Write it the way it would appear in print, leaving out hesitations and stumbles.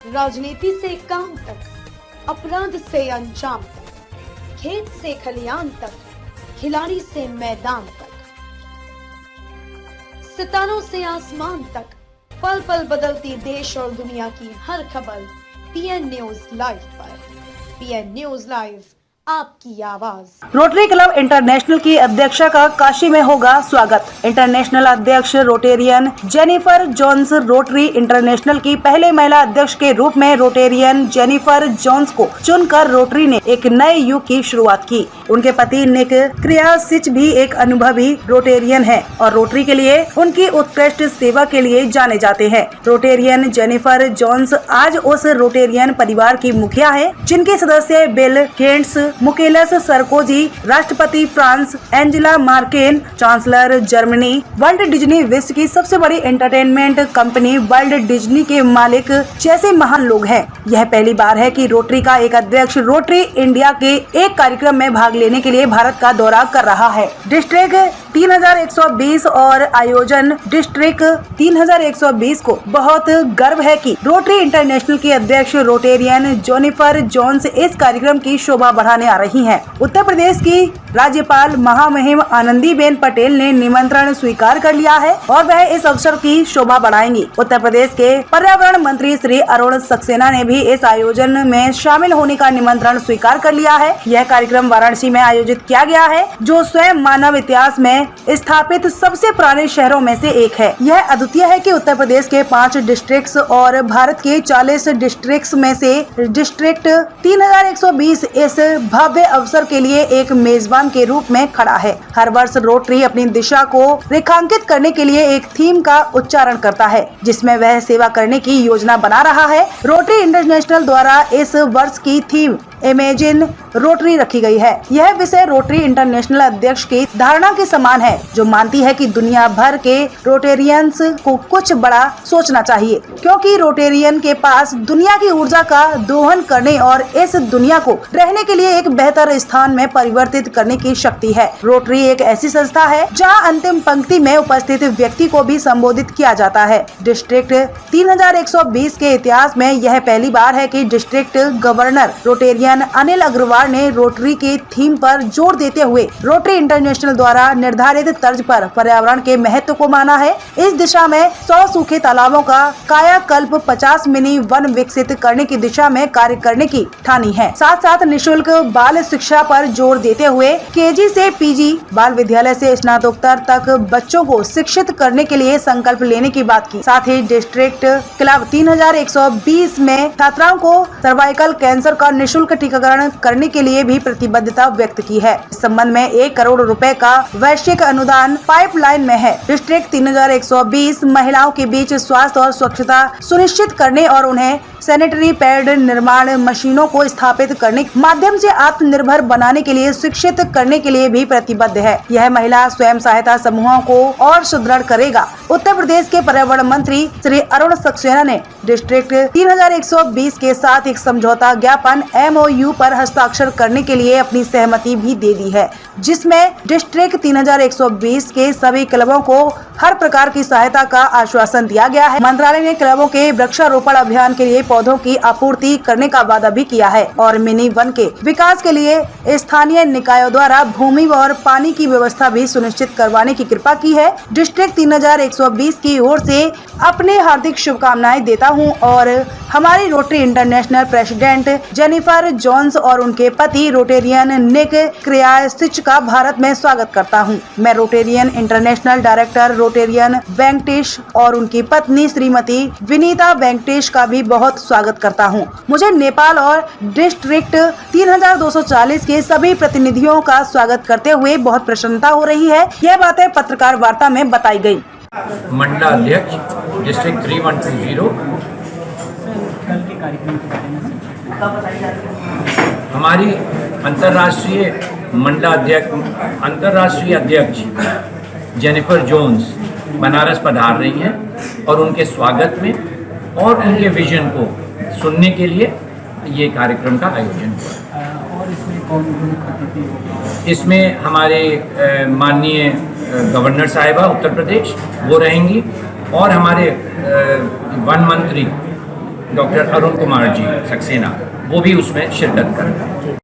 राजनीति से काम तक, अपराध से अंजाम तक, खेत से खलियान तक, खिलाड़ी से मैदान तक, सितारों से आसमान तक, पल पल बदलती देश और दुनिया की हर खबर पीएन न्यूज लाइव पर। पीएन न्यूज लाइव, आपकी आवाज। रोटरी क्लब इंटरनेशनल की अध्यक्षा का काशी में होगा स्वागत। इंटरनेशनल अध्यक्ष Rotarian Jennifer Jones Rotary international की पहले महिला अध्यक्ष के रूप में रोटेरियन जेनिफर जोन्स को चुनकर रोटरी ने एक नए युग की शुरुआत की। उनके पति निक क्रियासिच भी एक अनुभवी रोटेरियन है और रोटरी के लिए उनकी उत्कृष्ट सेवा के लिए जाने जाते हैं। रोटेरियन जेनिफर जोन्स आज उस रोटेरियन परिवार की मुखिया है जिनके सदस्य बिल गेट्स, मुकेलस सरकोजी, राष्ट्रपति France, Angela Merkel, chancellor Germany, world Disney विश्व की सबसे बड़ी एंटरटेनमेंट कंपनी वर्ल्ड डिज्नी के मालिक जैसे महान लोग हैं। यह पहली बार है कि रोटरी का एक अध्यक्ष रोटरी इंडिया के एक कार्यक्रम में भाग लेने के लिए भारत का दौरा कर रहा है। डिस्ट्रिक्ट 3120 और आयोजन डिस्ट्रिक्ट 3120 को बहुत गर्व है कि रोटरी इंटरनेशनल की अध्यक्ष रोटेरियन जेनिफर जोन्स इस कार्यक्रम की शोभा बढ़ाने आ रही हैं। उत्तर प्रदेश की राज्यपाल महामहिम आनंदीबेन पटेल ने निमंत्रण स्वीकार कर लिया है और वह इस अवसर की शोभा बढ़ाएंगी। उत्तर प्रदेश के पर्यावरण मंत्री श्री अरुण सक्सेना ने भी इस आयोजन में शामिल होने का निमंत्रण स्वीकार कर लिया है। यह कार्यक्रम वाराणसी में आयोजित किया गया है जो स्वयं मानव इतिहास में स्थापित सबसे पुराने शहरों में से एक है। यह अद्वितीय है कि उत्तर प्रदेश के 5 डिस्ट्रिक्ट्स और भारत के 40 डिस्ट्रिक्ट्स में से डिस्ट्रिक्ट 3120 इस भव्य अवसर के लिए एक मेजबान के रूप में खड़ा है। हर वर्ष रोटरी अपनी दिशा को रेखांकित करने के लिए एक थीम का उच्चारण करता है जिसमें वह सेवा करने की योजना बना रहा है। रोटरी इंटरनेशनल द्वारा इस वर्ष की थीम इमेजिन रोटरी रखी गई है। यह विषय रोटरी इंटरनेशनल अध्यक्ष की धारणा के समान है जो मानती है कि दुनिया भर के रोटेरियंस को कुछ बड़ा सोचना चाहिए क्योंकि रोटेरियन के पास दुनिया की ऊर्जा का दोहन करने और इस दुनिया को रहने के लिए एक बेहतर स्थान में परिवर्तित करने की शक्ति है। रोटरी एक ऐसी संस्था है जहां अंतिम पंक्ति में उपस्थित व्यक्ति को भी संबोधित किया जाता है। डिस्ट्रिक्ट 3120 के इतिहास में यह पहली बार है कि district governor Rotarian Anil Agarwal ने रोटरी के थीम पर जोर देते हुए रोटरी इंटरनेशनल द्वारा निर्धारित तर्ज पर पर्यावरण के महत्व को माना है। इस दिशा में 100 सूखे तालाबों का कायाकल्प, 50 मिनी वन विकसित करने की दिशा में कार्य करने की ठानी है। साथ साथ निशुल्क बाल शिक्षा पर जोर देते हुए केजी से पीजी, बाल विद्यालय से स्नातकोत्तर तक बच्चों को शिक्षित करने के लिए संकल्प लेने की बात की। साथ ही डिस्ट्रिक्ट क्लब 3120 में छात्राओं को सर्वाइकल कैंसर का निशुल्क टीकाकरण करने के लिए भी प्रतिबद्धता व्यक्त की है। इस संबंध में 1 करोड़ रुपए का वैश्विक अनुदान पाइपलाइन में है। डिस्ट्रिक्ट 3120 महिलाओं के बीच स्वास्थ्य और स्वच्छता सुनिश्चित करने और उन्हें सैनिटरी पैड निर्माण मशीनों को स्थापित करने के माध्यम से आत्मनिर्भर बनाने के लिए शिक्षित करने के लिए भी प्रतिबद्ध है। यह महिला स्वयं सहायता समूहों को और सुदृढ़ करेगा। उत्तर प्रदेश के पर्यावरण मंत्री श्री अरुण सक्सेना ने डिस्ट्रिक्ट 3120 के साथ एक समझौता ज्ञापन MOU पर हस्ताक्षर करने के लिए अपनी सहमति भी दे दी है जिसमें डिस्ट्रिक्ट 3120 के सभी क्लबों को हर प्रकार की सहायता का आश्वासन दिया गया है। मंत्रालय ने क्लबों के वृक्षारोपण अभियान के लिए पौधों की आपूर्ति करने का वादा भी किया है और मिनी वन के विकास के लिए स्थानीय निकायों द्वारा भूमि और पानी की व्यवस्था भी सुनिश्चित करवाने की कृपा की है। डिस्ट्रिक्ट 3120 की ओर से अपने हार्दिक शुभकामनाएं देता हूं और हमारी Rotary international president Jennifer Jones और उनके पति रोटेरियन निक क्रियासिच का भारत में स्वागत करता हूं। मैं Rotarian international director Rotarian Venkatesh और उनकी पत्नी श्रीमती विनीता वेंकटेश का भी बहुत स्वागत करता हूं। मुझे नेपाल और डिस्ट्रिक्ट 3240 के सभी प्रतिनिधियों का स्वागत करते हुए बहुत प्रसन्नता हो रही है। यह बातें पत्रकार वार्ता में बताई गयी। मंडलाध्यक्ष डिस्ट्रिक्ट 3120 हमारी अंतर्राष्ट्रीय अध्यक्ष जेनिफर जोन्स बनारस पधार रही हैं और उनके स्वागत में और उनके विजन को सुनने के लिए ये कार्यक्रम का आयोजन हुआ। और इसमें कौन इसमें हमारे माननीय गवर्नर साहिबा उत्तर प्रदेश वो रहेंगी और हमारे वन मंत्री डॉक्टर अरुण कुमार जी सक्सेना, वो भी उसमें शिरकत कर रहे हैं।